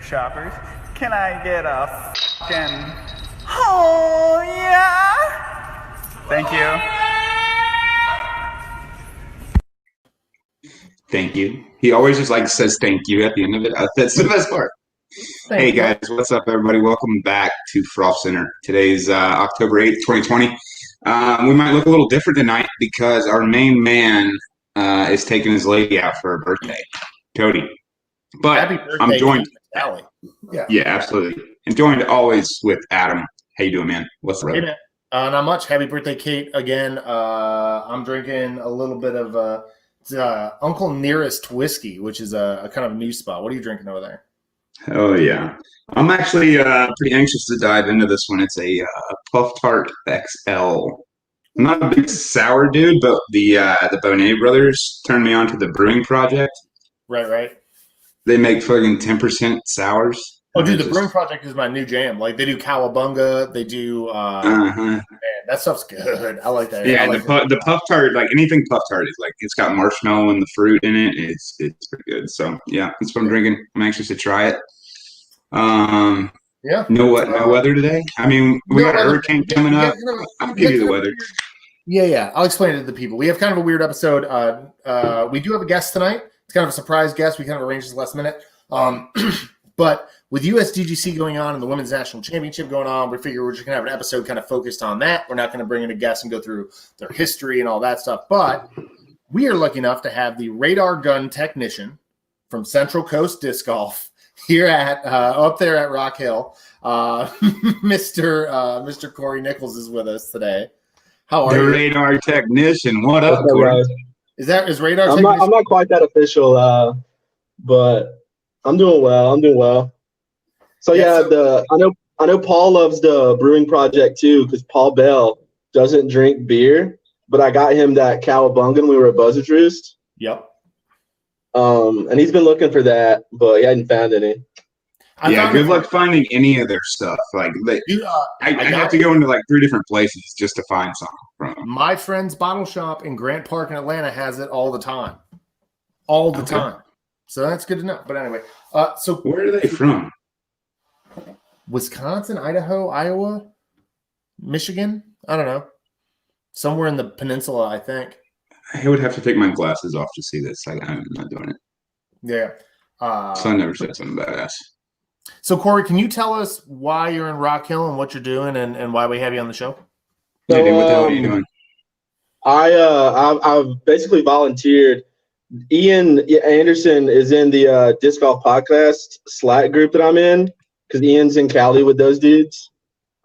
shoppers. Can I get a fucking oh yeah? Thank you. Thank you. He always just like says thank you at the end of it. That's the best part. Hey guys, what's up everybody? Welcome back to Frolfcenter. Today's October 8th, 2020. We might look a little different tonight because our main man is taking his lady out for her birthday, Cody. But happy birthday, I'm joined. Allie. Yeah, absolutely. And joined always with Adam. How you doing, man? What's up? Hey, man. Not much. Happy birthday, Kate. Again, I'm drinking a little bit of Uncle Nearest whiskey, which is a kind of new spot. What are you drinking over there? Oh yeah, I'm actually pretty anxious to dive into this one. It's a Puff Tart XL. I'm not a big sour dude, but the Bonet brothers turned me on to the brewing project. Right. They make fucking 10% sours. Oh, dude, the brewing project is my new jam. Like they do Cowabunga, they do. Man, that stuff's good. I like that. Yeah, like the Puff Tart, like anything Puff Tart is like it's got marshmallow and the fruit in it. It's pretty good. So yeah, that's what I'm drinking. I'm anxious to try it. Yeah. No weather today. I mean, we got a hurricane coming up. I'll give you the weather. Yeah. I'll explain it to the people. We have kind of a weird episode. We do have a guest tonight. It's kind of a surprise guest. We kind of arranged this last minute. But with USDGC going on and the Women's National Championship going on, we figure we're just going to have an episode kind of focused on that. We're not going to bring in a guest and go through their history and all that stuff. But we are lucky enough to have the radar gun technician from Central Coast Disc Golf here at up there at Rock Hill. Mr. Corey Nickles is with us today. How are you? The radar technician. What up, Corey? Is radar? I'm not quite that official, but I'm doing well. So I know Paul loves the brewing project too, because Paul Bell doesn't drink beer, but I got him that Cowabunga when we were at Buzzard's Roost. Yep. And he's been looking for that, but he hadn't found any. Good luck finding any of their stuff. Like, I have to go into like 3 different places just to find something from them. My friend's bottle shop in Grant Park in Atlanta has it all the time. All the time. So that's good to know. But anyway, so where are they from? Wisconsin, Idaho, Iowa, Michigan? I don't know. Somewhere in the peninsula, I think. I would have to take my glasses off to see this. I'm not doing it. Yeah. So I never said something badass. So, Corey, can you tell us why you're in Rock Hill and what you're doing and why we have you on the show? So, what the hell are you doing? I've basically volunteered. Ian Anderson is in the Disc Golf Podcast Slack group that I'm in, because Ian's in Cali with those dudes.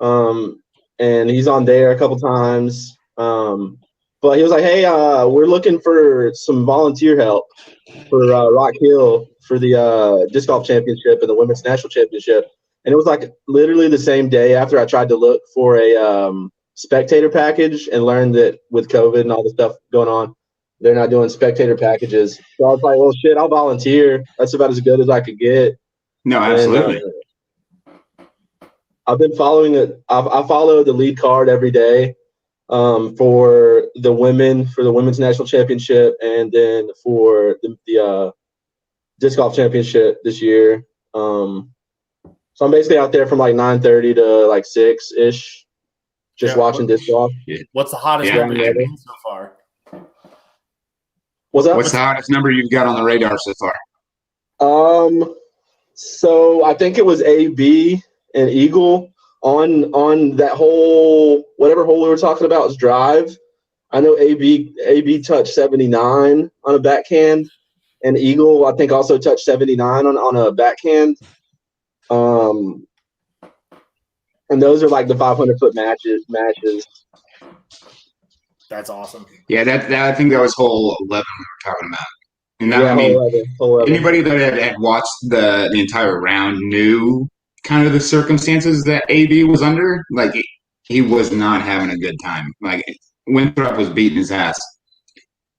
And he's on there a couple times. But he was like, hey, we're looking for some volunteer help for Rock Hill for the Disc Golf Championship and the Women's National Championship. And it was like literally the same day after I tried to look for a spectator package and learned that with COVID and all the stuff going on, they're not doing spectator packages. So I was like, well, shit, I'll volunteer. That's about as good as I could get. No, absolutely. And, I've been following it. I follow the lead card every day for the Women's National Championship, and then for the Disc Golf Championship this year. So I'm basically out there from like 9:30 to like 6-ish, just watching disc golf. What's the hottest number you've seen so far? What's the hottest number you've got on the radar so far? So I think it was AB and Eagle on that whole, whatever hole we were talking about was drive. I know AB touched 79 on a backhand, and Eagle I think also touched 79 on a backhand. And those are like the 500-foot matches. That's awesome. Yeah, I think that was hole 11 we were talking about. And that, hole 11. Anybody that had watched the entire round knew kind of the circumstances that AB was under. Like, he was not having a good time. Like, Winthrop was beating his ass.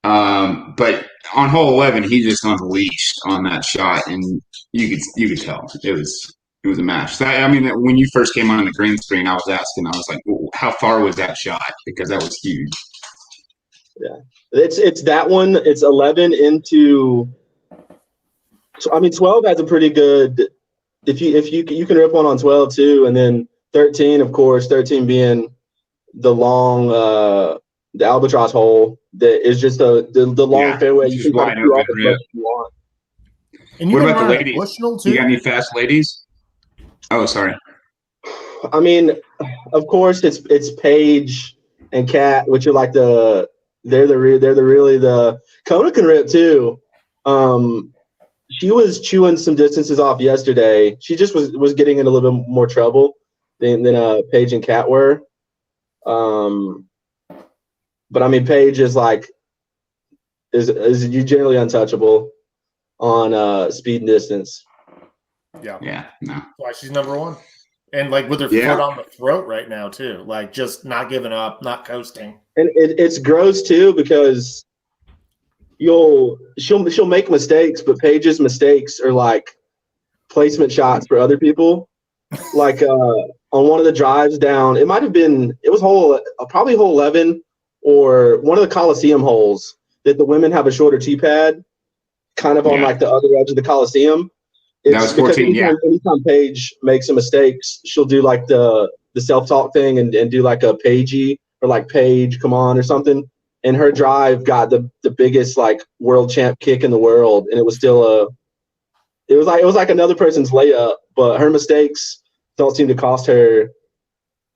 But on hole 11, he just unleashed on that shot, and you could tell it was a match. So, I mean, when you first came on the green screen, I was like, well, how far was that shot? Because that was huge. Yeah, it's that one. It's 11 into. I mean, 12 has a pretty good if you can rip one on 12 too, and then 13, of course, 13 being the long the albatross hole that is just the long fairway. You just can kind of wide shoot off open as rip. much as you want. And you What can about the run a ladies? Bushnell too. You got any fast ladies? Oh, sorry. I mean, of course, it's Paige and Kat, which are like they're really the Kona can rip too. She was chewing some distances off yesterday. She just was getting in a little bit more trouble than Paige and Kat were. But I mean, Paige is generally untouchable on speed and distance. Yeah. Yeah, no. That's why she's number one. And like with her Yeah. foot on the throat right now too. Like just not giving up, not coasting. And it's gross too because she'll make mistakes, but Paige's mistakes are like placement shots for other people. Like on one of the drives down, it was probably hole 11 or one of the Coliseum holes that the women have a shorter tee pad, kind of on like the other edge of the Coliseum. That was 14, anytime Paige makes a mistake, she'll do like the self-talk thing and do like a Paigey or like Paige, come on or something. And her drive got the biggest like world champ kick in the world, and it was still it was like another person's layup, but her mistakes don't seem to cost her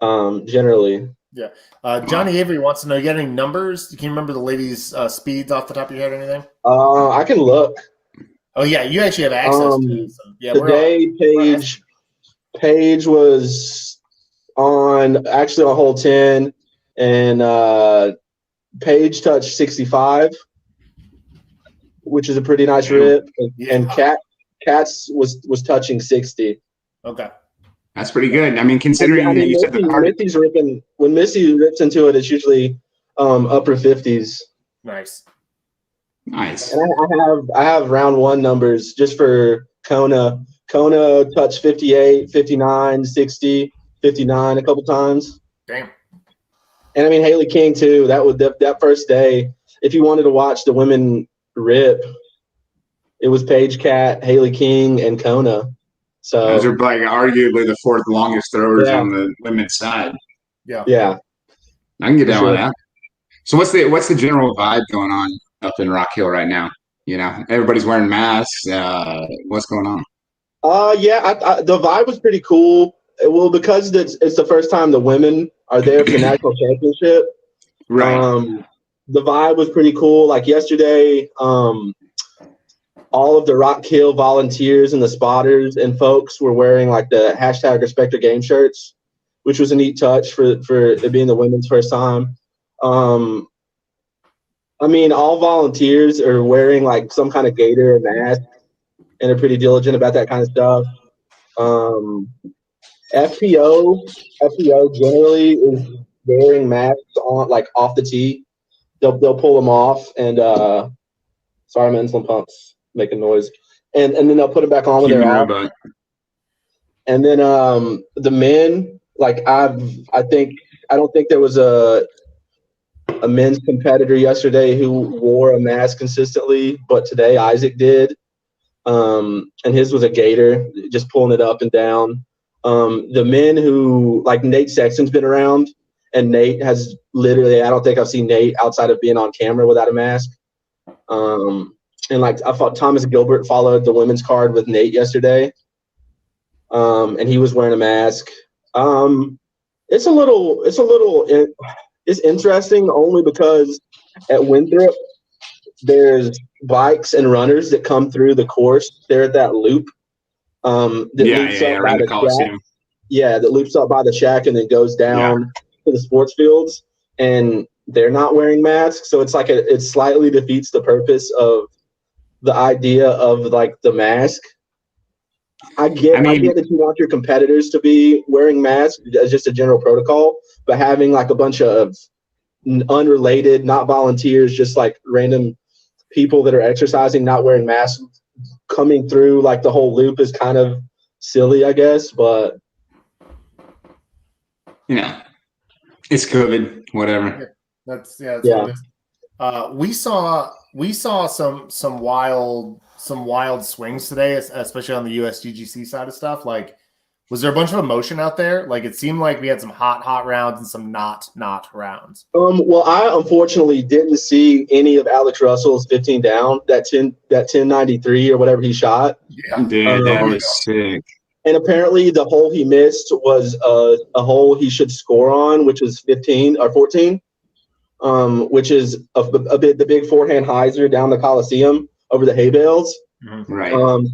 generally. Yeah. Johnny Avery wants to know, you got any numbers? Can you remember the ladies' speeds off the top of your head or anything? I can look. Oh yeah, you actually have access to it. So, yeah, today Paige was on hole 10, and Paige touched 65, which is a pretty nice rip, and Kat's was touching 60. Okay, that's pretty good. I mean, considering you said the card. Missy's ripping. When Missy rips into it, it's usually upper 50s. nice. Nice. And I have round one numbers just for Kona. Kona touched 58, 59, 60, 59 a couple times. Damn. And I mean Haley King too. That first day, if you wanted to watch the women rip, it was Paige, Kat, Haley King, and Kona. So those are like arguably the fourth longest throwers on the women's side. Yeah. I can get down with that. So what's the general vibe going on up in Rock Hill right now? You know, everybody's wearing masks. What's going on? The vibe was pretty cool. Well, because it's the first time the women are there for the national championship. Right. The vibe was pretty cool. Like yesterday, all of the Rock Hill volunteers and the spotters and folks were wearing like the hashtag Respect Your Game shirts, which was a neat touch for it being the women's first time. I mean, all volunteers are wearing like some kind of gaiter or mask and are pretty diligent about that kind of stuff. FPO generally is wearing masks on like off the tee. They'll pull them off and sorry, my insulin pump's making noise. And then they'll put it back on when they're off. And then the men, like I don't think there was a men's competitor yesterday who wore a mask consistently, but today Isaac did. And his was a gaiter, just pulling it up and down. The men who, like Nate Sexton's been around, and Nate has literally, I don't think I've seen Nate outside of being on camera without a mask. And like I thought Thomas Gilbert followed the women's card with Nate yesterday. And he was wearing a mask. It's interesting only because at Winthrop there's bikes and runners that come through the course. They're at that loop. That loops up by the shack and then goes down to the sports fields, and they're not wearing masks. So it's like it slightly defeats the purpose of the idea of like the mask. I get that you want your competitors to be wearing masks as just a general protocol, but having like a bunch of unrelated, not volunteers, just like random people that are exercising, not wearing masks, coming through like the whole loop is kind of silly, I guess. But it's COVID, whatever. That's what it is. We saw some wild some wild swings today, especially on the USDGC side of stuff. Like, was there a bunch of emotion out there? Like, it seemed like we had some hot rounds and some not rounds. Well, I unfortunately didn't see any of Alex Russell's 15 down, that 1093 or whatever he shot. Yeah, dude, that was sick. And apparently the hole he missed was a hole he should score on, which was 15 or 14, which is a bit the big forehand hyzer down the Coliseum over the hay bales. Right. So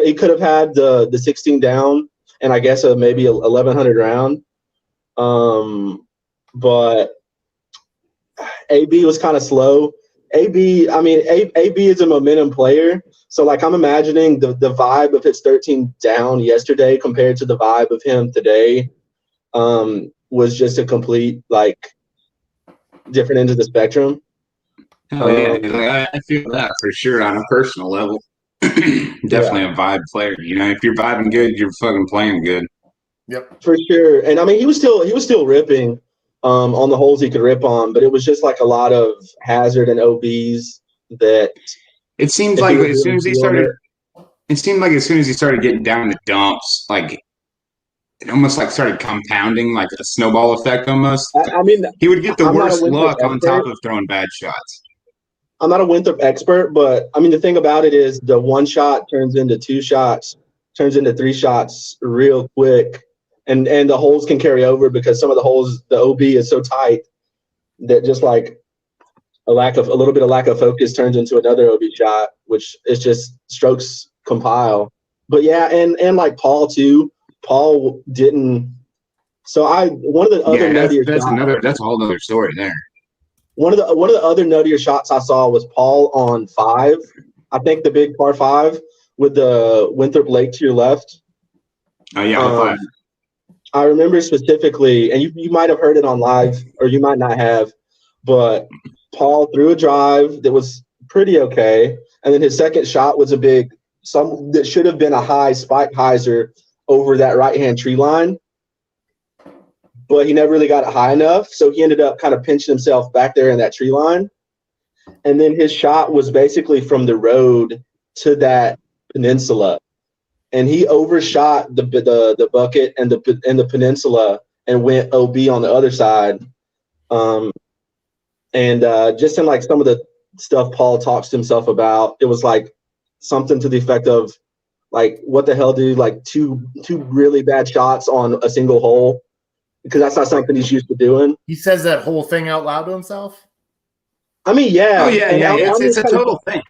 he could have had the 16 down and I guess maybe 1100 round. But AB was kind of slow. AB is a momentum player. So, like, I'm imagining the vibe of his 13 down yesterday compared to the vibe of him today was just a complete, like, different end of the spectrum. Oh, yeah. I feel that for sure on a personal level. Definitely a vibe player. You know, if you're vibing good, you're fucking playing good. Yep. For sure. And, I mean, he was still ripping on the holes he could rip on, but it was just, like, a lot of hazard and OBs that – it seemed like as soon as he started getting down the dumps, like it almost like started compounding, like a snowball effect almost. I mean, he would get the worst luck on expert. top of throwing bad shots. I'm not a Winthrop expert, but I mean, the thing about it is the one shot turns into two shots, turns into three shots real quick. And the holes can carry over because some of the holes, the OB is so tight that just like a little bit of lack of focus turns into another OB shot, which is just strokes compile. But yeah, and like Paul too. Paul didn't. So one of the other nuttier that's a whole other story there. One of the other nuttier shots I saw was Paul on 5. I think the big par 5 with the Winthrop Lake to your left. Oh yeah, 5. I remember specifically, and you might have heard it on live, or you might not have, but Paul threw a drive that was pretty okay, and then his second shot was that should have been a high spike hyzer over that right-hand tree line, but he never really got it high enough, so he ended up kind of pinching himself back there in that tree line, and then his shot was basically from the road to that peninsula, and he overshot the bucket and the peninsula and went OB on the other side. And just in like some of the stuff Paul talks to himself about, it was like something to the effect of like, what the hell, dude? Like two really bad shots on a single hole, because that's not something he's used to doing. He says that whole thing out loud to himself. I mean, yeah. Oh yeah, yeah. It's a total thing.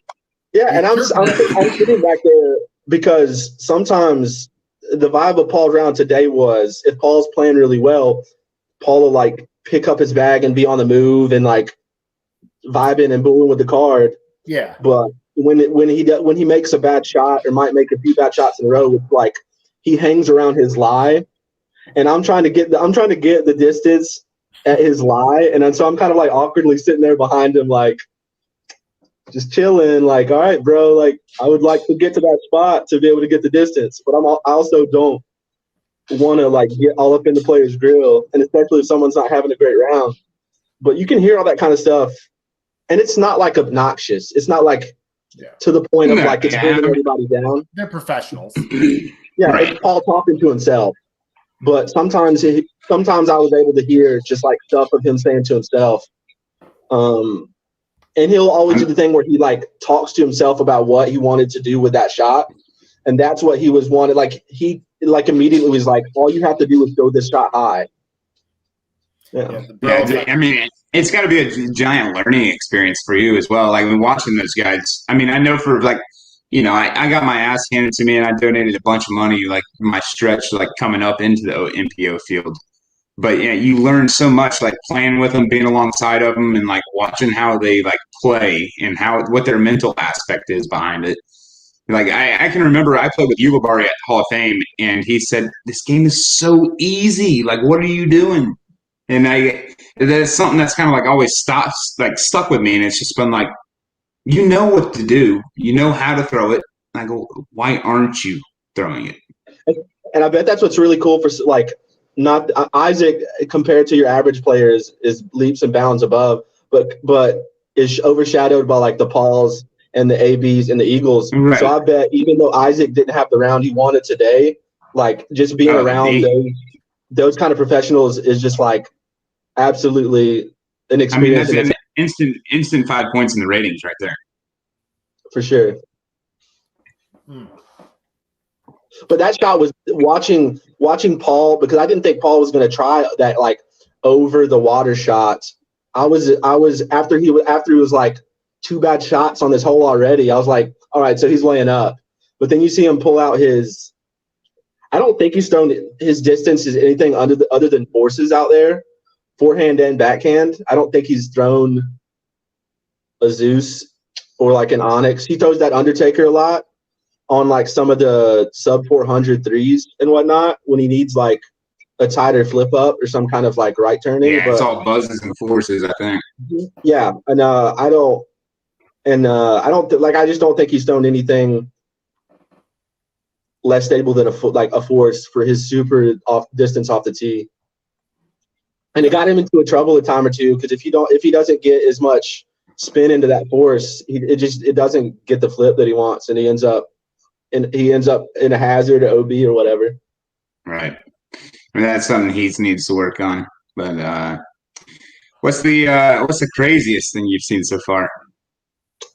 Yeah, and I'm sitting back there because sometimes the vibe of Paul round today was, if Paul's playing really well, Paul will like pick up his bag and be on the move and like vibing and booing with the card. Yeah. But when he makes a bad shot or might make a few bad shots in a row, it's like he hangs around his lie, and I'm trying to get the distance at his lie, and so I'm kind of like awkwardly sitting there behind him, like just chilling, like, all right, bro, like I would like to get to that spot to be able to get the distance, but I also don't want to like get all up in the player's grill, and especially if someone's not having a great round. But you can hear all that kind of stuff, and it's not like obnoxious. It's not like to the point of like it's bringing everybody down. They're professionals. Yeah, right. It's Paul talking to himself. But sometimes I was able to hear just like stuff of him saying to himself. And he'll always do the thing where he like talks to himself about what he wanted to do with that shot, and that's what he was wanted. Like he like immediately was like, all you have to do is throw this shot high. Yeah. I mean, it's got to be a giant learning experience for you as well. Like when watching those guys, I mean, I know for like, you know, I got my ass handed to me and I donated a bunch of money, like my stretch, like coming up into the MPO field. But yeah, you learn so much, like playing with them, being alongside of them, and like watching how they like play and what their mental aspect is behind it. Like I can remember I played with Ulibarri at Hall of Fame, and he said, "This game is so easy. Like, what are you doing?" And that's something that's kind of like always stuck with me, and it's just been like, you know what to do, you know how to throw it. And I go, why aren't you throwing it? And I bet that's what's really cool for like. Not Isaac compared to your average players is leaps and bounds above, but is overshadowed by like the Pauls and the ABs and the Eagles. Right. So I bet even though Isaac didn't have the round he wanted today, like just being around those kind of professionals is just like absolutely an experience. I mean, that's an instant 5 points in the ratings right there. For sure. But that shot was watching Paul, because I didn't think Paul was going to try that like over the water shot. I was after he was like 2 bad shots on this hole already. I was like, all right, so he's laying up. But then you see him pull out his. I don't think he's thrown his distance is anything other than forces out there, forehand and backhand. I don't think he's thrown a Zeus or like an Onyx. He throws that Undertaker a lot on like some of the sub 400 threes and whatnot when he needs like a tighter flip up or some kind of like right turning. Yeah, it's all buzzes and forces, I think. Yeah, and I just don't think he's thrown anything less stable than a force for his super off distance off the tee. And it got him into a trouble a time or two, because if he doesn't get as much spin into that force, it doesn't get the flip that he wants, and he ends up in a hazard or OB or whatever. Right. I mean, that's something he needs to work on. But what's the craziest thing you've seen so far?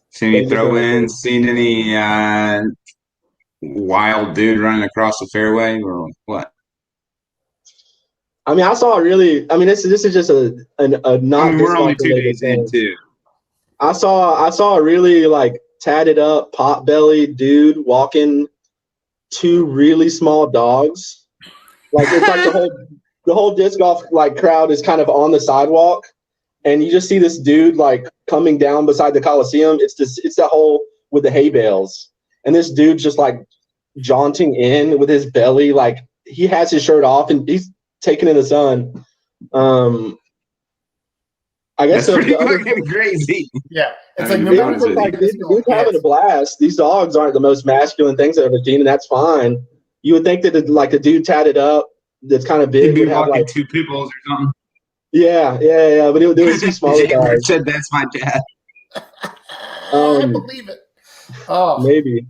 Seen any throw-ins? Seen any wild dude running across the fairway or what? I mean, this is just a not. I mean, we're only 2 days in too. I saw a really like tatted up, pot bellied dude walking 2 really small dogs. Like it's like the whole disc golf like crowd is kind of on the sidewalk, and you just see this dude like coming down beside the Coliseum. It's that hole with the hay bales, and this dude's just like jaunting in with his belly, like he has his shirt off and he's taking in the sun. I guess that's pretty fucking crazy. Yeah, it's dude's having a blast. These dogs aren't the most masculine things I've ever seen, and that's fine. You would think that like a dude tatted up that's kind of big would have walking like 2 pitbulls or something. Yeah, but it was 2 smaller guys. Said that's my dad. I believe it. Oh, maybe.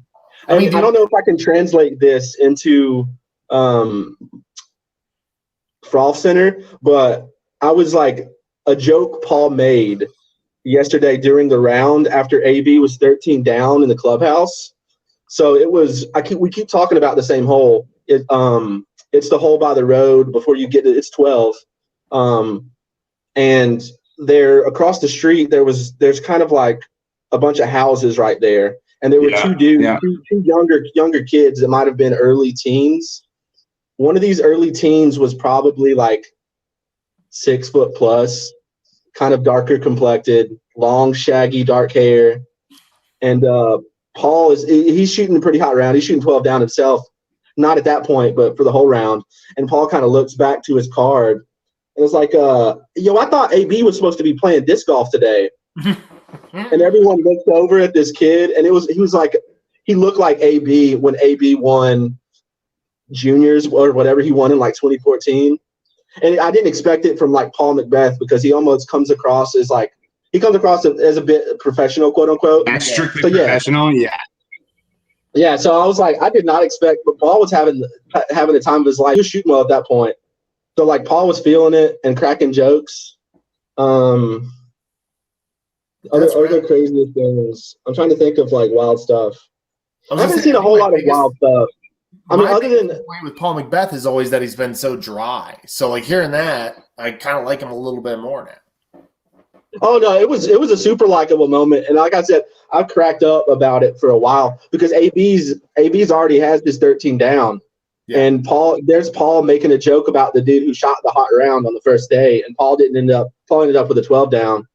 I don't know if I can translate this into Frolfcenter, but I was like a joke Paul made yesterday during the round after AB was 13 down in the clubhouse. So it was we keep talking about the same hole. It's the hole by the road before you get to it's 12. And there across the street there's kind of like a bunch of houses right there. And there were 2 dudes, 2 younger kids that might have been early teens. One of these early teens was probably like 6 foot plus, kind of darker complected, long, shaggy, dark hair. And Paul he's shooting a pretty hot round. He's shooting 12 down himself, not at that point, but for the whole round. And Paul kind of looks back to his card and it's like, I thought AB was supposed to be playing disc golf today. And everyone looked over at this kid, and he looked like AB when AB won juniors or whatever he won in like 2014. And I didn't expect it from like Paul Macbeth, because he almost comes across as a bit professional, quote unquote. That's strictly professional, yeah. Yeah, so I was like, I did not expect, but Paul was having the time of his life. He was shooting well at that point. So like Paul was feeling it and cracking jokes. Other craziest things. I'm trying to think of like wild stuff. I haven't seen a whole lot of wild stuff. I mean, other than with Paul Macbeth is always that he's been so dry. So like hearing that, I kind of like him a little bit more now. Oh no, it was a super likable moment, and like I said, I've cracked up about it for a while because AB's already has his 13 down, and there's Paul making a joke about the dude who shot the hot round on the first day, and Paul ended up with a 12 down.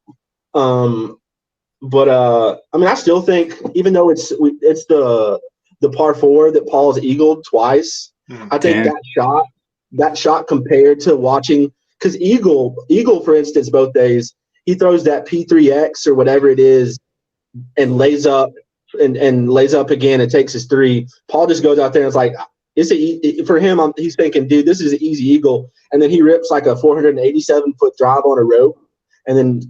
But I mean, I still think even though it's the par 4 that Paul's eagled twice, I think that shot compared to watching, because Eagle for instance both days he throws that P3X or whatever it is and lays up and lays up again and takes his 3. Paul just goes out there and it's like for him. He's thinking, dude, this is an easy eagle, and then he rips like a 487-foot drive on a rope. And then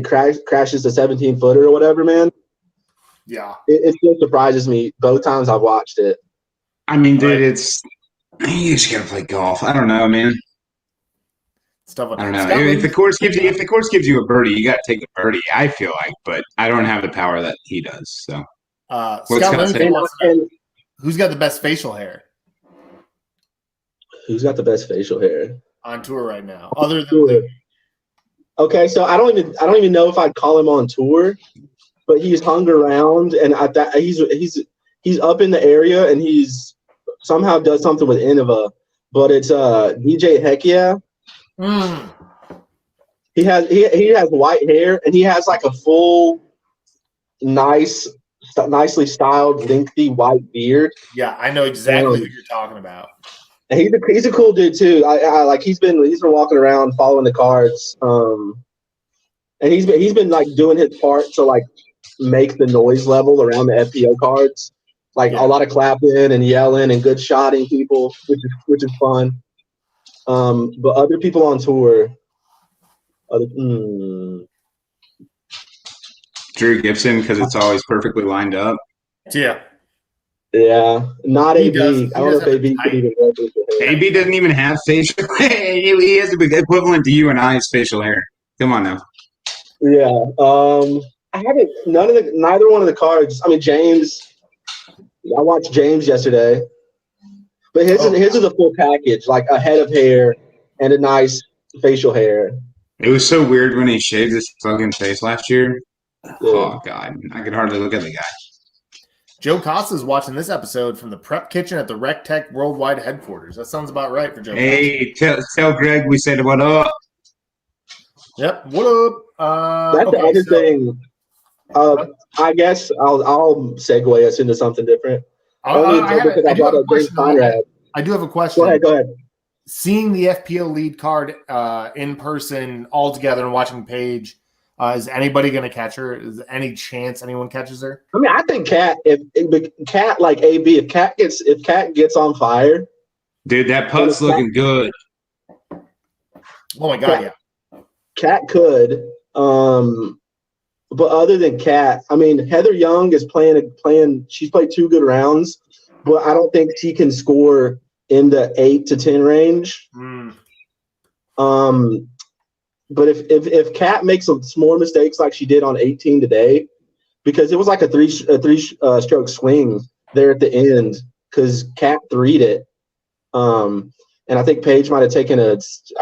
crashes the 17-footer or whatever, man. Yeah. It still surprises me both times I've watched it. I mean, dude, you just gotta play golf. I don't know, man. Stuff. I don't know. If the course gives you a birdie, you gotta take the birdie. I feel like, but I don't have the power that he does. So, what's Scott Scott saying? wants to know, who's got the best facial hair Who's got the best facial hair on tour right now, other than Okay, so I don't even know if I'd call him on tour, but he's hung around, and he's up in the area, and he's somehow does something with Innova, but it's DJ Hekia. He has white hair, and he has like a full, nicely styled, lengthy white beard. Yeah, I know exactly who you're talking about. And he's a cool dude too. I like he's been walking around following the cards, and he's been like doing his part to like make the noise level around the FPO cards, like a lot of clapping and yelling and good shotting people, which is fun. But other people on tour, Drew Gibson, because it's always perfectly lined up. Yeah. Yeah, not He AB. does. I don't know if AB could even work with the hair. AB doesn't even have facial hair. He has the equivalent to you and I's facial hair. Come on now. Yeah. I haven't neither one of the cards. I mean, James. I watched James yesterday, but his is a full package, like a head of hair and a nice facial hair. It was so weird when he shaved his fucking face last year. Yeah. Oh God, I could hardly look at the guy. Joe Costa's watching this episode from the prep kitchen at the Rec Tech Worldwide headquarters. That sounds about right for Joe. Hey, tell Greg we said what up. Yep. What up? That's the other thing. I guess I'll segue us into something different. I do have a question. Go ahead. Seeing the FPO lead card in person all together and watching Paige, is anybody going to catch her? Is there any chance anyone catches her? I mean, I think Cat. If Cat like AB, if Cat gets on fire, dude, that putt's looking good. Oh my God, yeah. Cat could. But other than Cat, I mean, Heather Young is playing. She's played 2 good rounds, but I don't think she can score in the 8 to 10 range. But if Cat makes some more mistakes like she did on 18 today, because it was like a three stroke swing there at the end, because Cat 3'd it, and I think Paige might have taken a 6,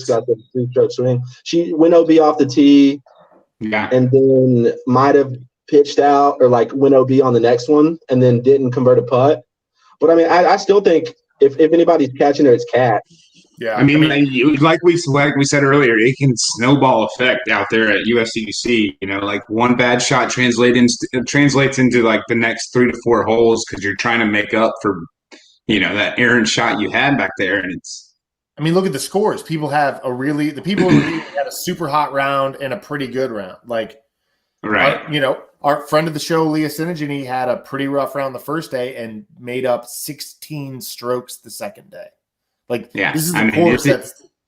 got the 3-stroke swing. She went OB off the tee. Yeah. And then might have pitched out or like went OB on the next one and then didn't convert a putt. But I mean, I still think if anybody's catching her, it's Cat. Yeah. I mean, like we said earlier, it can snowball effect out there at USDGC. You know, like one bad shot translates into like the next 3 to 4 holes because you're trying to make up for, that errant shot you had back there, and it's. I mean, look at the scores. People have the people who had a super hot round and a pretty good round. Like, right. Our friend of the show, Leah Sinigini, had a pretty rough round the first day and made up 16 strokes the second day. Like, this is a course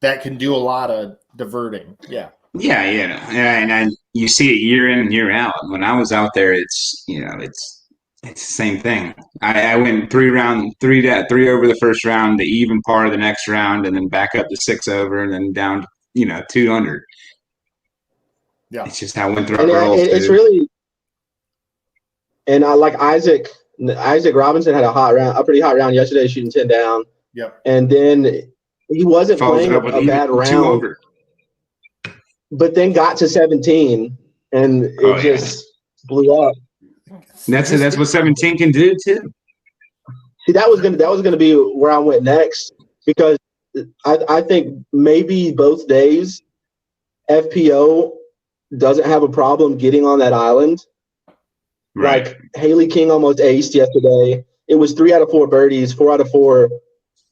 that can do a lot of diverting. Yeah. Yeah, and you see it year in and year out. When I was out there, it's the same thing. I went 3 over the first round, the even par the next round, and then back up to 6 over, and then down, 2 under. Yeah, it's just how I went through our rolls. It's really, and I like Isaac Robinson had a pretty hot round yesterday, shooting 10 down. Yep. And then he wasn't playing a bad round, but then got to 17, and it just blew up. That's what 17 can do too. See, that was gonna be where I went next, because I think maybe both days FPO doesn't have a problem getting on that island. Right. Like Haley King almost aced yesterday. It was 3 out of 4 birdies, 4 out of 4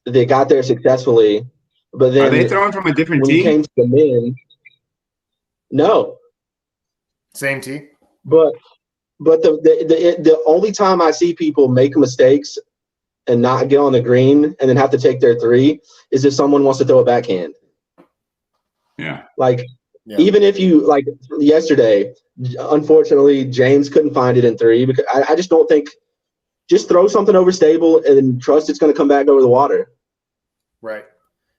they got there successfully. But then are they throwing from a different when tee? It came to the men, no, same tee. But the only time I see people make mistakes and not get on the green and then have to take their 3 is if someone wants to throw a backhand. Yeah. Like Even if you like yesterday, unfortunately, James couldn't find it in 3 because I just don't think just throw something over stable and trust it's going to come back over the water. Right.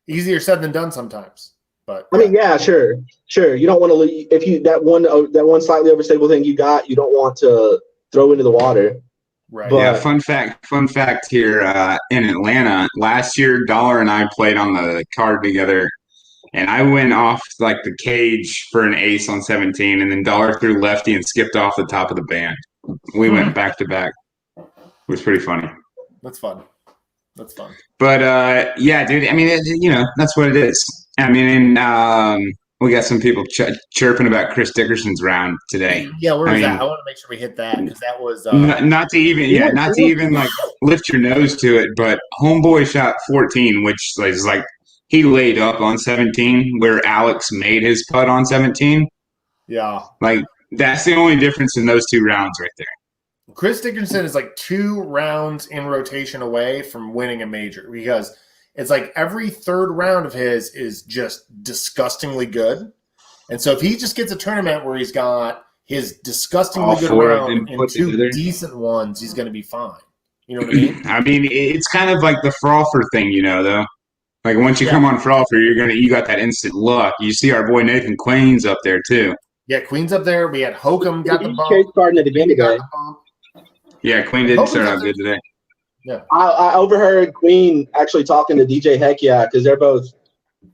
Easier said than done sometimes. But I mean, yeah, sure. You don't want to if you that one slightly overstable thing you don't want to throw into the water. Right. But, yeah. Fun fact here in Atlanta last year, Dollar and I played on the card together. And I went off like the cage for an ace on 17, and then Dollar threw lefty and skipped off the top of the band. We went back to back. It was pretty funny. That's fun. But yeah, dude. I mean, that's what it is. I mean, we got some people chirping about Chris Dickerson's round today. Yeah, where was that? I want to make sure we hit that because that was not to even like lift your nose to it, but homeboy shot 14, which is like. He laid up on 17 where Alex made his putt on 17. Yeah. Like, that's the only difference in those 2 rounds right there. Chris Dickerson is like 2 rounds in rotation away from winning a major because it's like every 3rd round of his is just disgustingly good. And so if he just gets a tournament where he's got his disgustingly good round and 2 decent ones, he's going to be fine. You know what I mean? I mean, it's kind of like the Frolfer thing, though. Like once you come on Frolfer, you got that instant luck. You see our boy Nathan Queen's up there too. Yeah, Queen's up there. We had Hokum got the bump. Chase card at the beginning today. Yeah, Queen didn't start out good today. Yeah, I overheard Queen actually talking to DJ Heck because they're both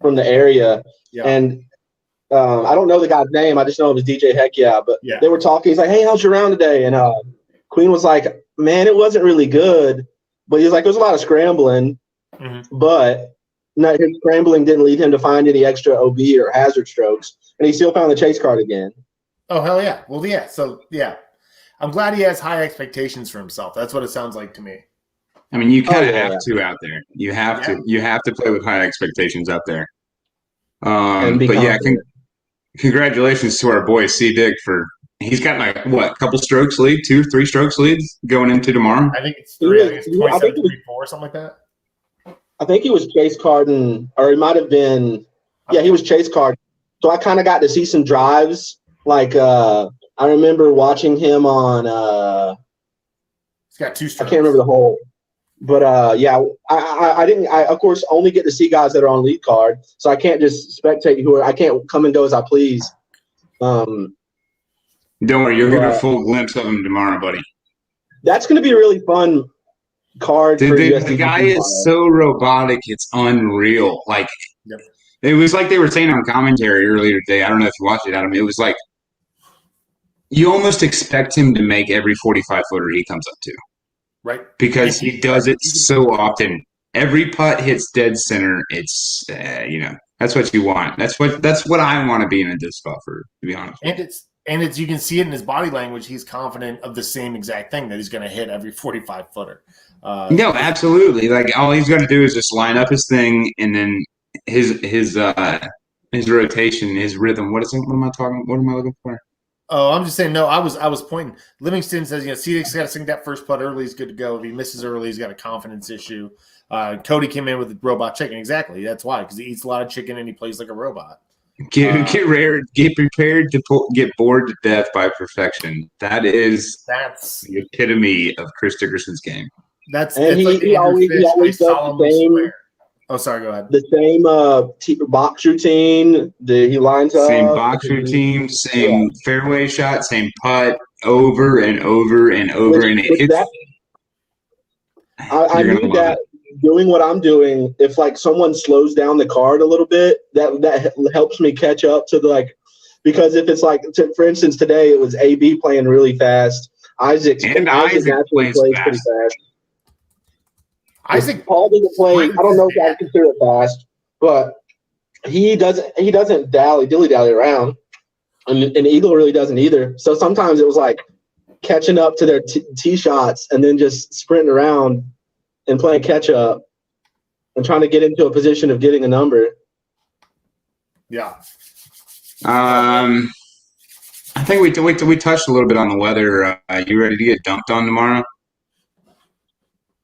from the area, and I don't know the guy's name. I just know it was DJ Heck but they were talking. He's like, "Hey, how's your round today?" And Queen was like, "Man, it wasn't really good," but he was like, "There was a lot of scrambling, but." No, his scrambling didn't lead him to find any extra OB or hazard strokes, and he still found the chase card again. Oh, hell yeah. Well, yeah. So, yeah. I'm glad he has high expectations for himself. That's what it sounds like to me. I mean, you kind of have to out there. You have to. You have to play with high expectations out there. But yeah, congratulations to our boy C. Dick he's got like a couple strokes lead, 2-3 strokes leads going into tomorrow. I think it's 3. I think it's 27, 3-4, something like that. I think he was chase carding, or he might have been. Yeah, he was chase card. So I kind of got to see some drives. Like I remember watching him on. He's got 2 strokes. I can't remember the hole, but I didn't. I of course only get to see guys that are on lead card, so I can't just spectate I can't come and go as I please. Don't worry, you'll get a full glimpse of him tomorrow, buddy. That's going to be a really fun card. The guy is so robotic, it's unreal. Like it was like they were saying on commentary earlier today. I don't know if you watched it, Adam. It was like you almost expect him to make every 45-footer he comes up to, right? Because he does it so often. Every putt hits dead center. It's that's what you want. That's what I want to be in a disc golfer, to be honest. And it's you can see it in his body language. He's confident of the same exact thing that he's going to hit every 45-footer. No, absolutely. Like all he's got to do is just line up his thing, and then his rotation, his rhythm. What am I looking for? Oh, I'm just saying. No, I was pointing. Livingston says, Cedic's got to sink that first putt early. He's good to go. If he misses early, he's got a confidence issue. Cody came in with the robot chicken. Exactly. That's why, because he eats a lot of chicken and he plays like a robot. Get prepared to get bored to death by perfection. That's the epitome of Chris Dickerson's game. He always does the same. Oh, sorry. Go ahead. The same box routine. He lines up. Same box routine. Same fairway shot. Same putt. Over and over and over. I knew that doing what I'm doing, if like someone slows down the card a little bit, that helps me catch up to because if it's like, for instance, today it was AB playing really fast. Isaac naturally plays pretty fast. Paul doesn't play. I don't know if I consider it fast, but he doesn't dilly-dally around, and Eagle really doesn't either. So sometimes it was like catching up to their tee shots and then just sprinting around and playing catch up and trying to get into a position of getting a number. Yeah. I think we touched a little bit on the weather. You ready to get dumped on tomorrow?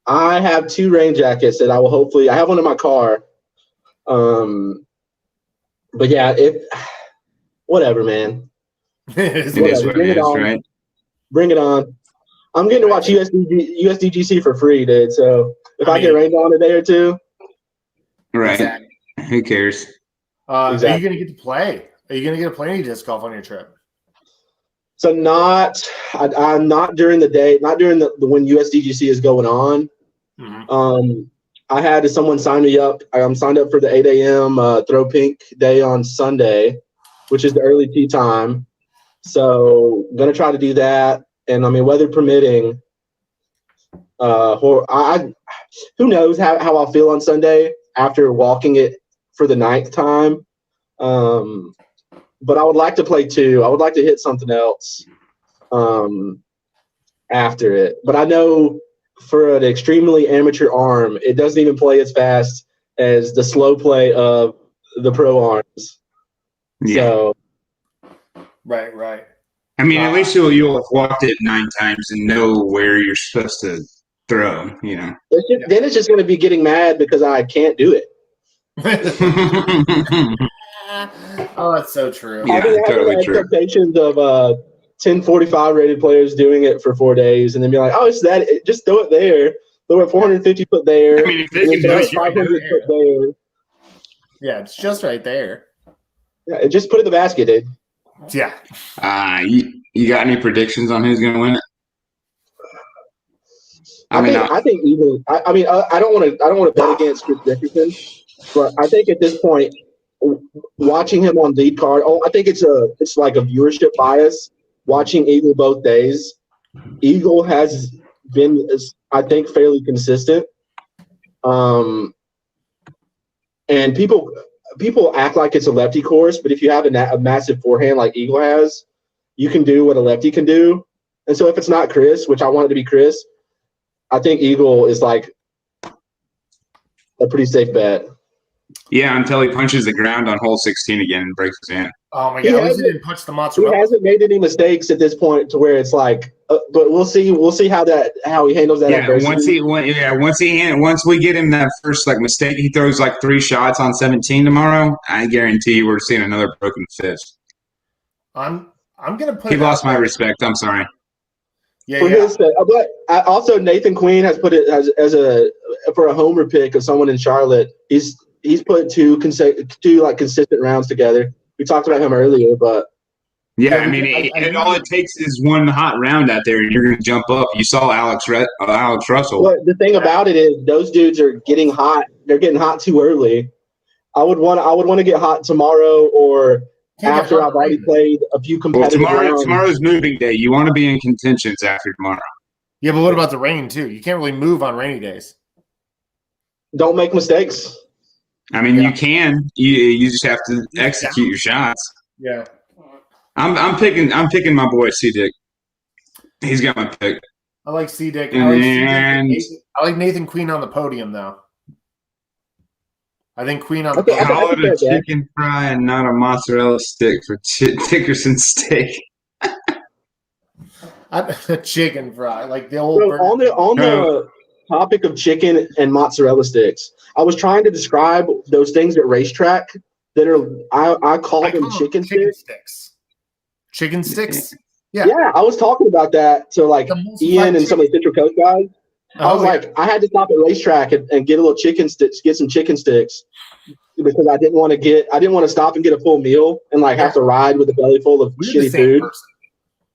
I have 2 rain jackets that I will hopefully – I have one in my car. But, yeah, whatever, man. It is It is what what Bring it it is, on. right? Bring it on. I'm getting to watch USDGC for free, dude. So if I get rained on a day or two, Right. Exactly. Who cares? Are you Exactly. going to get to play? Are you going to get to play any disc golf on your trip? so I'm not during the day, not during the when USDGC is going on. Mhm. I had someone sign me up. I'm signed up for the 8 a.m. Throw Pink Day on Sunday, which is the early tee time. So I'm gonna try to do that, and I mean, weather permitting. Who knows how I'll feel on Sunday after walking it for the 9th time. But I would like to play 2. I would like to hit something else after it. But I know for an extremely amateur arm, it doesn't even play as fast as the slow play of the pro arms. Yeah. So Right. I mean, at least you'll have walked it 9 times and know where you're supposed to throw, you know. then it's just going to be getting mad because I can't do it. Oh, that's so true. Yeah, I've been having totally true. expectations of 1045 rated players doing it for 4 days and then be like, oh, it's that. Just throw it there. Throw it 450 foot there. I mean, if they and can then do throw it, you can do 500 it. foot there. Yeah, it's just right there. Yeah, just put it in the basket, dude. Yeah. You got any predictions on who's going to win it? I think even. I mean, I don't want to bet against Chris Dickerson, but I think at this point, watching him on lead card, I think it's like a viewership bias. Watching Eagle both days, Eagle has been, I think, fairly consistent. And people act like it's a lefty course, but if you have a massive forehand like Eagle has, you can do what a lefty can do. And so if it's not Chris, which I want it to be Chris, I think Eagle is like a pretty safe bet. Yeah, until he punches the ground on hole 16 again and breaks his hand. Oh my God! At least he didn't punch the mozzarella. He hasn't made any mistakes at this point to where it's like, but we'll see. We'll see how he handles that. Yeah, adversity. once we get him that first mistake, he throws 3 shots on 17 tomorrow. I guarantee you we're seeing another broken fist. I'm gonna put. He lost my respect. I'm sorry. Yeah. His sake. But also Nathan Queen has put it for a homer pick of someone in Charlotte. He's put two consistent rounds together. We talked about him earlier, but yeah, I mean, all it takes is one hot round out there, and you're going to jump up. You saw Alex Russell. But the thing about it is, those dudes are getting hot. They're getting hot too early. I would want to get hot tomorrow or after I've already played a few competitive rounds. Tomorrow's moving day. You want to be in contentions after tomorrow. Yeah, but what about the rain too? You can't really move on rainy days. Don't make mistakes. I mean, you can. You just have to execute your shots. Yeah. I'm picking my boy C-Dick. He's got my pick. I like C-Dick. And I like Nathan Queen on the podium though. I think Queen on the Okay, podium. call it a chicken fry and not a mozzarella stick for Dickerson's steak. A chicken fry, like the old. So on the topic of chicken and mozzarella sticks, I was trying to describe those things at racetrack that are I call them chicken sticks. Chicken sticks. Yeah. Yeah, I was talking about that to Ian and some of the Central Coast guys. I was I had to stop at racetrack and get a little chicken sticks, get some chicken sticks, because I didn't want to stop and get a full meal and have to ride with a belly full of shitty food. Person.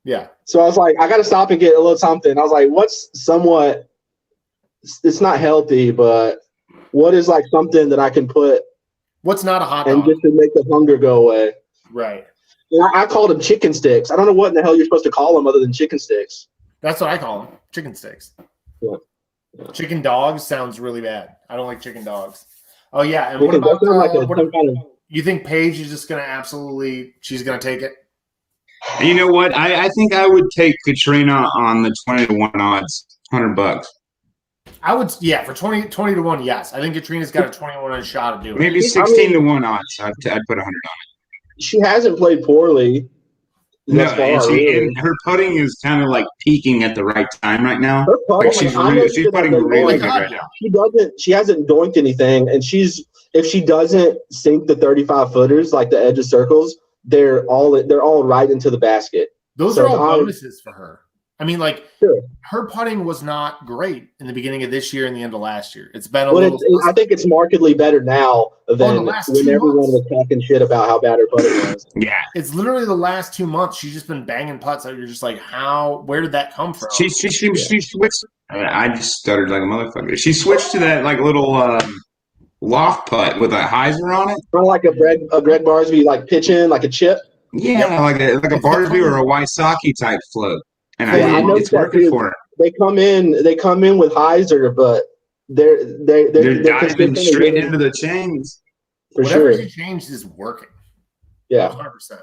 Yeah. So I was like, I got to stop and get a little something. I was like, what's somewhat? It's not healthy, but what is something that I can put? What's not a hot dog? And just to make the hunger go away. Right. And I called them chicken sticks. I don't know what in the hell you're supposed to call them other than chicken sticks. That's what I call them. Chicken sticks. Yeah. Chicken dogs sounds really bad. I don't like chicken dogs. Oh yeah. And what about you think Paige is just gonna she's gonna take it? You know what? I think I would take Katrina on the 20-1 odds, $100. I would, for 20 to 1, yes. I think Katrina's got a 21 shot of doing it. Maybe 16-1 odds. I'd put $100 on it. She hasn't played poorly. No, and her putting is kind of peaking at the right time right now. Her putting, she's putting really good right now. She hasn't doinked anything, and if she doesn't sink the 35 footers like the edge of circles, they're all right into the basket. Those are all bonuses for her. I mean, like, sure. Her putting was not great in the beginning of this year and the end of last year. It's been I think it's markedly better now than when everyone was talking shit about how bad her putting was. Yeah. It's literally the last 2 months. She's just been banging putts. So you're just like, where did that come from? She switched. I just stuttered like a motherfucker. She switched to that like little loft putt with a hyzer on it. Kind of like a Greg Barsby, like pitching, like a chip. Yeah, like a Barsby or a Wysocki type float. And I know it's working for her. They come in with hyzer, but they're diving straight into the chains. For Whatever sure. she changed is working. Yeah, 100%.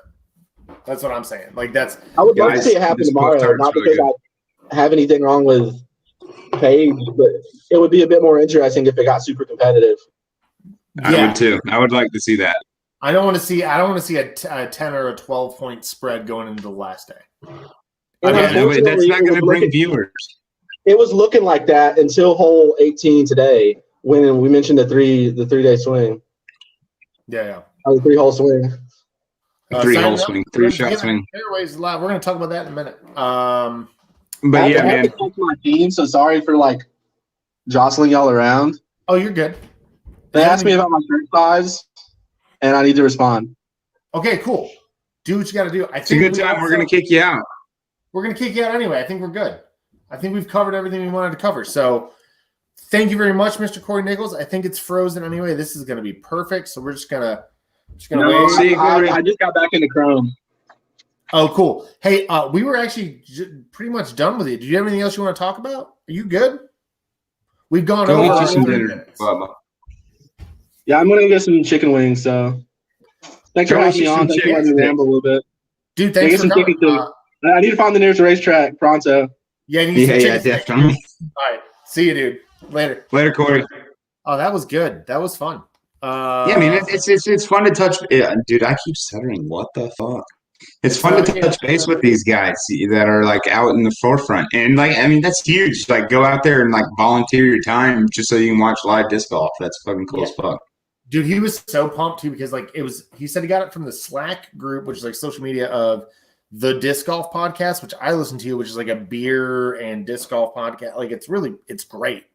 That's what I'm saying. Like that's. I would love to see it happen tomorrow. Not because I have anything wrong with Paige, but it would be a bit more interesting if it got super competitive. I would too. I would like to see that. I don't want to see a 10 or a 12 point spread going into the last day. That's not going to bring viewers. It was looking like that until hole 18 today when we mentioned the 3-day swing. Yeah. The 3-hole swing. 3-hole swing, 3-shot swing. Fairways live. We're going to talk about that in a minute. But yeah, man. My team, so sorry for like jostling y'all around. Oh, you're good. They asked me about my shirt size, and I need to respond. Okay, cool. Do what you got to do. It's a good time. We're going to kick you out. We're going to kick you out anyway. I think we're good. I think we've covered everything we wanted to cover. So thank you very much, Mr. Corey Nickles. I think it's frozen anyway. This is going to be perfect. So we're just going to wait. I just got back into Chrome. Oh, cool. Hey, we were actually pretty much done with it. Do you have anything else you want to talk about? Are you good? We've gone over 30 minutes. Yeah, I'm going to get some chicken wings. So thanks for having me on. Thanks for letting me ramble a little bit. Dude, thanks for coming. I need to find the nearest racetrack pronto. Yeah, definitely. All right. See you, dude. Later. Later, Corey. Oh, that was good. That was fun. Yeah, I mean, it's fun to touch. Yeah, dude, I keep stuttering. What the fuck? It's fun to touch base with these guys that are like out in the forefront, and like, I mean, that's huge. Like, go out there and like volunteer your time just so you can watch live disc golf. That's fucking cool as fuck. Dude, he was so pumped too because like he said he got it from the Slack group, which is like social media of the Disc Golf Podcast, which I listen to, which is like a beer and disc golf podcast. Like it's great.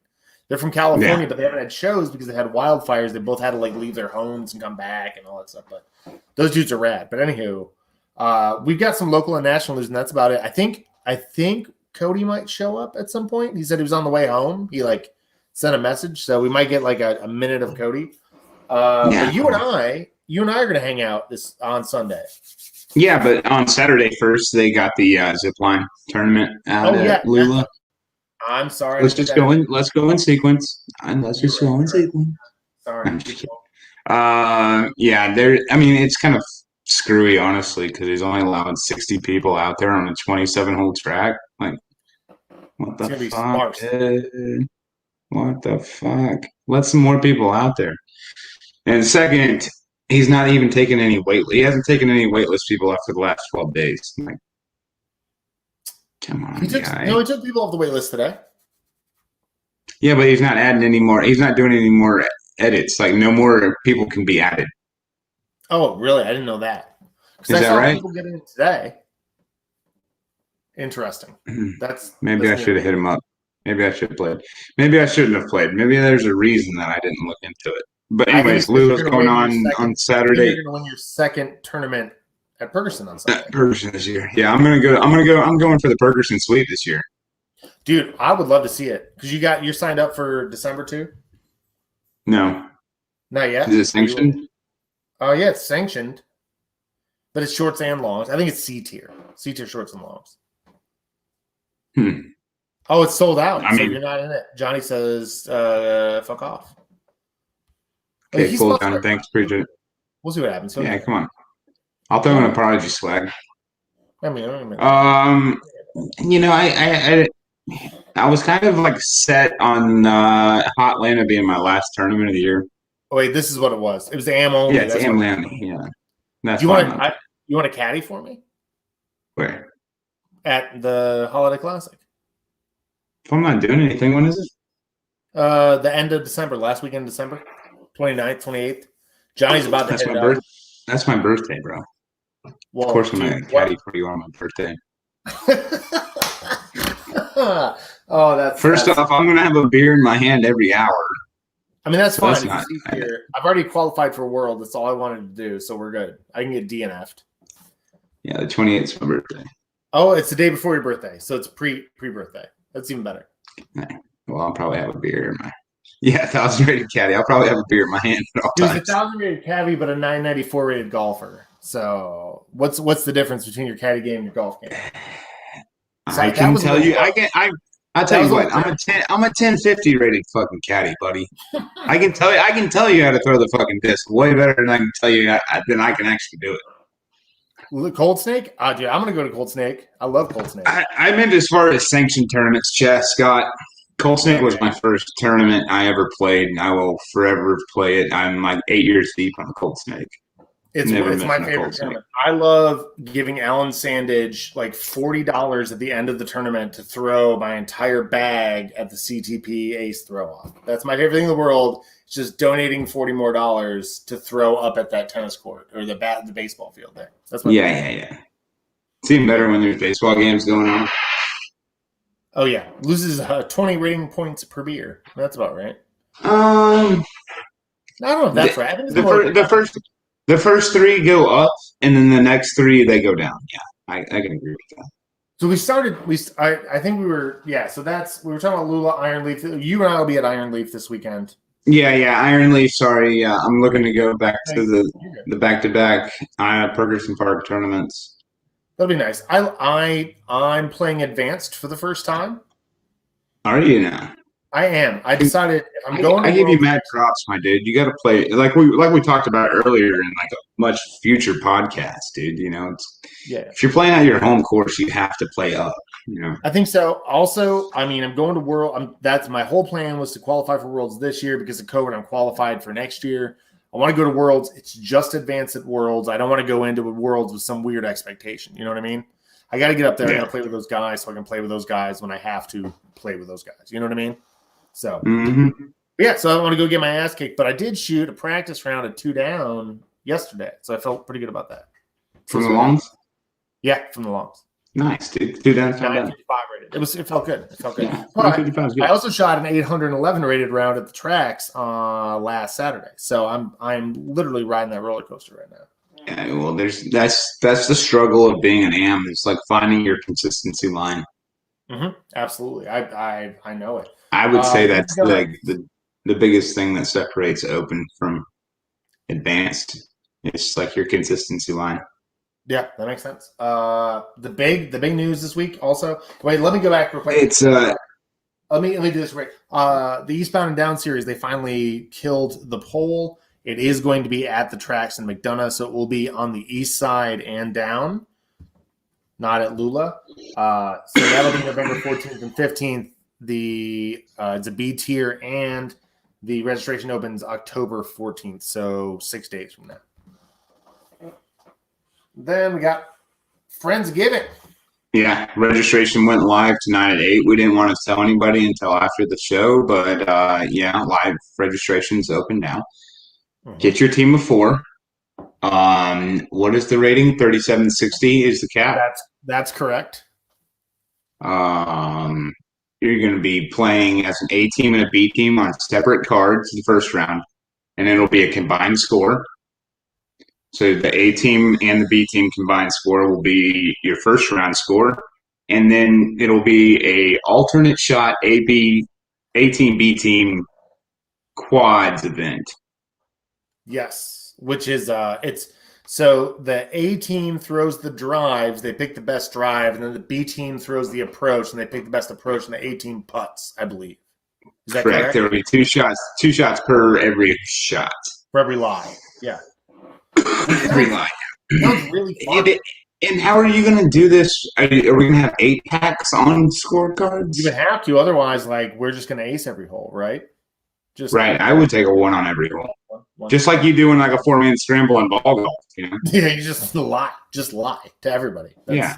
They're from California, but they haven't had shows because they had wildfires. They both had to like leave their homes and come back and all that stuff. But those dudes are rad. But anywho, we've got some local and national news, and that's about it. I think Cody might show up at some point. He said he was on the way home. He like sent a message, so we might get like a minute of Cody. But you and I are going to hang out on Sunday. Yeah, but on Saturday first, they got the zipline tournament out at Lula. I'm sorry. Let's go in sequence. Let's just go in sequence. Sorry. Yeah, I mean, it's kind of screwy, honestly, because he's only allowed 60 people out there on a 27-hole track. Like, what the fuck, dude? What the fuck? Let some more people out there. And second, he's not even taking any weight. He hasn't taken any weightless people after the last 12 days. Like, come on, guy. No, he took people off the wait list today. Yeah, but he's not adding any more. He's not doing any more edits. Like, no more people can be added. Oh, really? I didn't know that. Is that right? People getting it today. Interesting. Maybe I should have hit him up. Maybe I should have played. Maybe I shouldn't have played. Maybe there's a reason that I didn't look into it. But anyways, Lula's going on Saturday. You're going to win your second tournament at Ferguson on Sunday. Ferguson this year. Yeah, I'm going for the Ferguson sweep this year. Dude, I would love to see it because you're signed up for December too. No, not yet. Is it sanctioned? Oh yeah, it's sanctioned, but it's shorts and longs. I think it's C tier shorts and longs. Oh, it's sold out. So you're not in it. Johnny says, "Fuck off." Okay, cool, Johnny. Thanks, appreciate it. We'll see what happens. Yeah, come on. I'll throw in a Prodigy swag. I was kind of like set on Hot Atlanta being my last tournament of the year. Oh, wait, this is what it was. It was AM only. Yeah, it's AM only. Yeah, that's you want a caddy for me? Where? At the Holiday Classic. If I'm not doing anything, when is it? The end of December, last weekend of December, 29th, 28th. Johnny's about to hit it up. That's my birthday, bro. Well, Of course, I'm dude, going to caddy for you on my birthday. Oh, that's First off, I'm going to have a beer in my hand every hour. I mean, that's So fine. that's If you not- see here, I've already qualified for World. That's all I wanted to do, so we're good. I can get DNF'd. Yeah, the 28th is my birthday. Oh, it's the day before your birthday, so it's pre-birthday. That's even better. Well, I'll probably have a beer in my. Yeah, 1,000 rated caddy. I'll probably have a beer in my hand at all He was a times. 1,000 rated caddy, but a 994 rated golfer. So what's the difference between your caddy game and your golf game? I can tell you. I'll tell you what. I'm a 1050 rated fucking caddy, buddy. I can tell you how to throw the fucking disc way better than I can tell you than I can actually do it. Cold Snake? Dude, I'm gonna go to Cold Snake. I love Cold Snake. I meant as far as sanctioned tournaments, chess, Scott. Cold Snake was my first tournament I ever played, and I will forever play it. I'm like 8 years deep on Cold Snake. It's my favorite tournament. I love giving Alan Sandage like $40 at the end of the tournament to throw my entire bag at the CTP Ace throw off. That's my favorite thing in the world. It's just donating $40 more to throw up at that tennis court or the baseball field there. That's my yeah. It's even better when there's baseball games going on. Oh yeah, loses 20 rating points per beer. That's about right. I don't know if that's right. I think the first three go up, and then the next three they go down. Yeah, I can agree with that. So I think we were So we were talking about Lula Iron Leaf. You and I will be at Iron Leaf this weekend. Yeah, Iron Leaf. Sorry, I'm looking to go back to the back-to-back Ferguson Park tournaments. That'll be nice. I'm playing advanced for the first time. Are you now? I am. I decided if I'm going. I give you mad props, my dude. You got to play like we talked about earlier in like a much future podcast, dude. You know, if you're playing at your home course, you have to play up. You know, I think so. Also, I mean, I'm going to World. That's my whole plan was to qualify for Worlds this year because of COVID. I'm qualified for next year. I want to go to Worlds. It's just advanced at Worlds. I don't want to go into Worlds with some weird expectation. You know what I mean? I got to get up there. I got to play with those guys so I can play with those guys when I have to play with those guys. You know what I mean? So, so I want to go get my ass kicked. But I did shoot a practice round at 2 down yesterday. So I felt pretty good about that. From the longs? Yeah, from the longs. Nice, dude. 2 down, 955 rated. It felt good. It felt good. Yeah, I also shot an 811 rated round at the tracks last Saturday. So I'm literally riding that roller coaster right now. Yeah, well, that's the struggle of being an AM. It's like finding your consistency line. Absolutely, I know it. I would say that's like the biggest thing that separates open from advanced. It's like your consistency line. Yeah, that makes sense. The big news this week also. Wait, let me go back real quick. It's let me do this right. The Eastbound and Down series, they finally killed the pole. It is going to be at the tracks in McDonough, so it will be on the east side and down, not at Lula. So that'll be November 14th and 15th. It's a B tier, and the registration opens October 14th, so 6 days from now. Then we got Friendsgiving. Yeah, registration went live tonight at 8. We didn't want to tell anybody until after the show, but live registration's open now. Get your team of 4. What is the rating? 3760 is the cap. That's correct. You're going to be playing as an A team and a B team on separate cards the first round, and it'll be a combined score. So the A team and the B team combined score will be your first round score, and then it'll be a alternate shot A team B team quads event. Yes, which is it's so the A team throws the drives, they pick the best drive, and then the B team throws the approach, and they pick the best approach, and the A team putts, I believe. Is that correct? There will be 2 shots per every shot. For every lie. Yeah. Every line. Sounds really fun. And how are you going to do this? Are we going to have 8 packs on scorecards? You would have to, otherwise, we're just going to ace every hole, right? Right. I would take a 1 on every hole, just like you do in like a 4-man scramble and ball golf. You know? Yeah, you just lie to everybody. Yeah.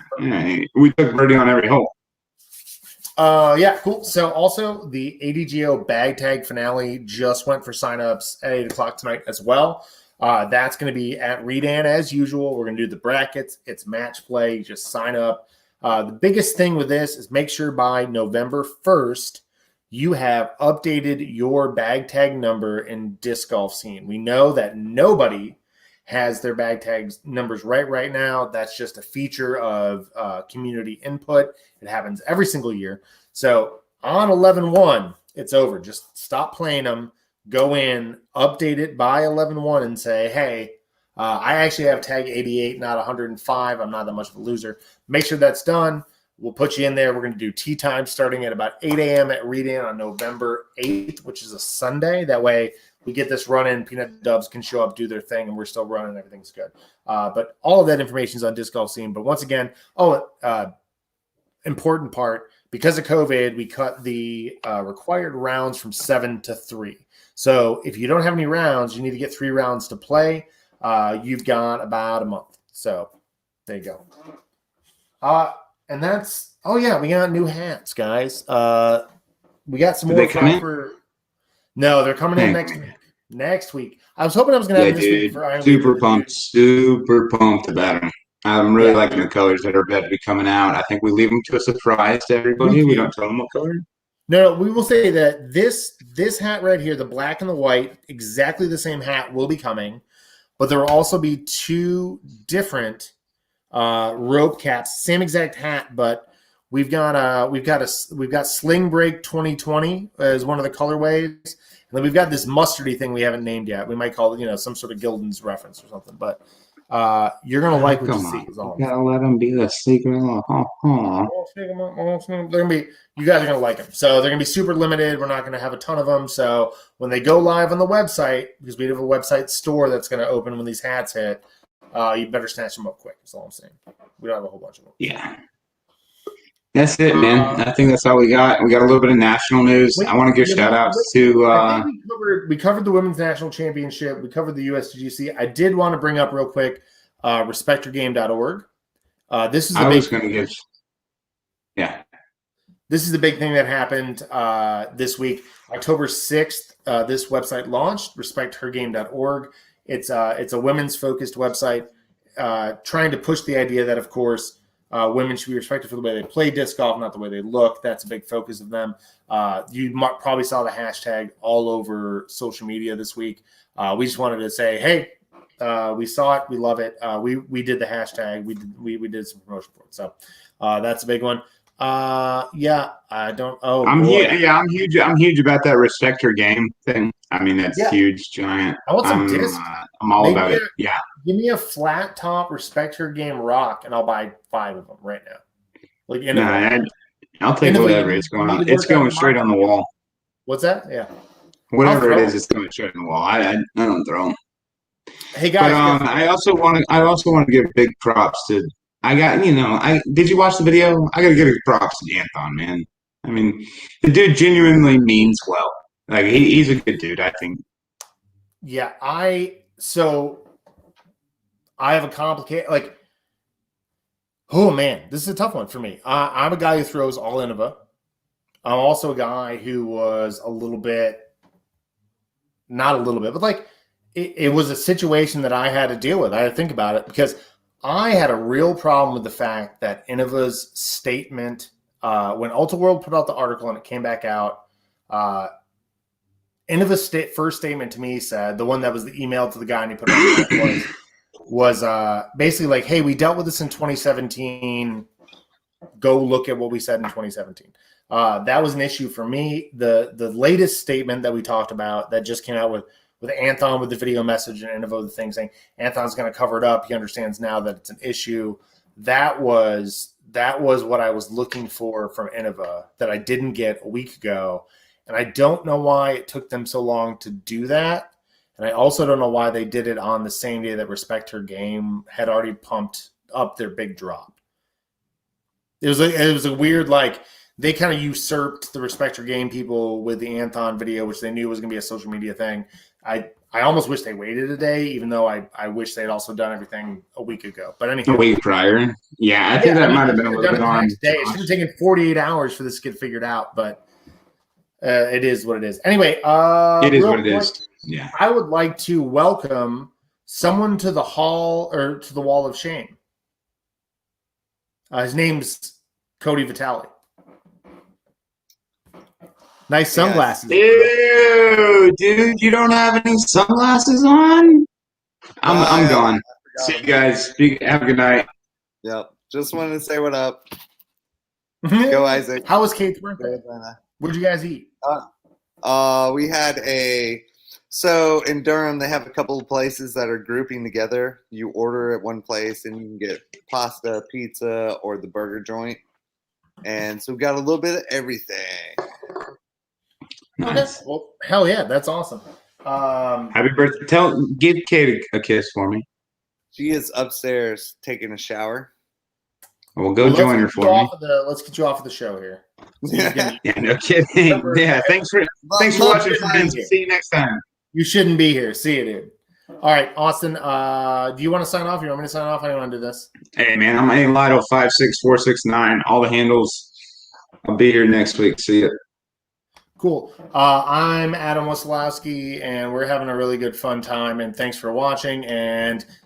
We took birdie on every hole. Yeah, cool. So also the ADGO bag tag finale just went for signups at 8:00 tonight as well. That's going to be at Redan as usual. We're going to do the brackets. It's match play. You just sign up. The biggest thing with this is make sure by November 1st, you have updated your bag tag number in disc golf scene. We know that nobody has their bag tags numbers right now. That's just a feature of community input. It happens every single year. So on 11/1, it's over. Just stop playing them. Go in, update it by 11/1 and say, hey, I actually have tag 88, not 105. I'm not that much of a loser. Make sure that's done. We'll put you in there. We're going to do tea time starting at about 8 a.m. at Redan on November 8th, which is a Sunday. That way we get this running. Peanut Dubs can show up, do their thing, and we're still running. Everything's good. But all of that information is on Disc Golf Scene. But once again, important part, because of COVID, we cut the required rounds from 7 to 3. So if you don't have any rounds, you need to get 3 rounds to play. You've got about a month. So there you go. And that's, we got new hats, guys. We got some more for. No, they're coming in next week. Next week. I was hoping I was going to have this week for Iron Super pumped about them. I'm really liking the colors that are about to be coming out. I think we leave them to a surprise to everybody. We don't tell them what color. No, we will say that this hat right here, the black and the white, exactly the same hat will be coming, but there will also be 2 different rope caps, same exact hat, but we've got Sling Break 2020 as one of the colorways, and then we've got this mustardy thing we haven't named yet. We might call it, some sort of Gildan's reference or something, but you're gonna like what you see. Gotta let them be the secret. You guys are gonna like them. So they're gonna be super limited. We're not gonna have a ton of them. So when they go live on the website, because we have a website store that's gonna open when these hats hit, you better snatch them up quick. That's all I'm saying. We don't have a whole bunch of them. Yeah. That's it, man. I think that's all we got. We got a little bit of national news. I want to give shout outs to. I think we covered the Women's National Championship. We covered the USDGC. I did want to bring up real quick respectyourgame.org. This is This is the big thing that happened this week. October 6th, this website launched, respecthergame.org. It's a women's focused website trying to push the idea that, of course, women should be respected for the way they play disc golf, not the way they look. That's a big focus of them. You probably saw the hashtag all over social media this week. We just wanted to say, hey, we saw it. We love it. We did the hashtag. We did some promotion for it. So that's a big one. I don't. Oh, I'm huge. I'm huge about that respect your game thing. I mean, that's huge, giant. I want some disc. I'm all about it. Yeah. Give me a flat top respect your game rock, and I'll buy 5 of them right now. I'll take whatever it's going on. It's going straight on the wall. What's that? Yeah. Whatever it is, it's going straight on the wall. I don't throw them. Hey guys, but I also want to give big props to. Did you watch the video? I got to give props to Anton, man. I mean, the dude genuinely means well. Like he's a good dude, I think. Yeah, I have a complicated oh man, this is a tough one for me. I'm a guy who throws all Innova. I'm also a guy who was not a little bit, but it was a situation that I had to deal with. I had to think about it because I had a real problem with the fact that Innova's statement, when Ultra World put out the article and it came back out, Innova's first statement to me said, the one that was the email to the guy and he put it on was basically hey, we dealt with this in 2017. Go look at what we said in 2017. That was an issue for me. The latest statement that we talked about that just came out with Anton with the video message and Innova the thing saying Anton's going to cover it up. He understands now that it's an issue. That was what I was looking for from Innova that I didn't get a week ago. And I don't know why it took them so long to do that. And I also don't know why they did it on the same day that Respect Her Game had already pumped up their big drop. It was a weird, they kind of usurped the Respect Her Game people with the Anton video, which they knew was going to be a social media thing. I almost wish they waited a day, even though I wish they had also done everything a week ago. But anyhow, a week prior. Yeah, I think that might have been a little bit on. It should have taken 48 hours for this to get figured out, but it is what it is. Anyway, it is what it is. Yeah. I would like to welcome someone to the hall or to the wall of shame. His name's Cody Vitale. Nice sunglasses. Ew, dude, you don't have any sunglasses on? I'm gone. See you guys. Have a good night. Yep. Just wanted to say what up. Go, Isaac. How was Kate's birthday? What'd you guys eat? We had so in Durham, they have a couple of places that are grouping together. You order at one place and you can get pasta, pizza, or the burger joint. And so we got a little bit of everything. Nice. Okay. Well, hell yeah, that's awesome. Happy birthday. Give Kate a kiss for me. She is upstairs taking a shower. Well, go join her for me. Let's get you off of the show here. Yeah, no kidding. Yeah, thanks for watching, friends. See you next time. You shouldn't be here. See you, dude. All right, Austin. Do you want to sign off? You want me to sign off? How do you want to do this? Hey, man, I'm Lido56469. All the handles. I'll be here next week. See you. Cool. I'm Adam Wasilowski, and we're having a really good fun time. And thanks for watching. And thanks.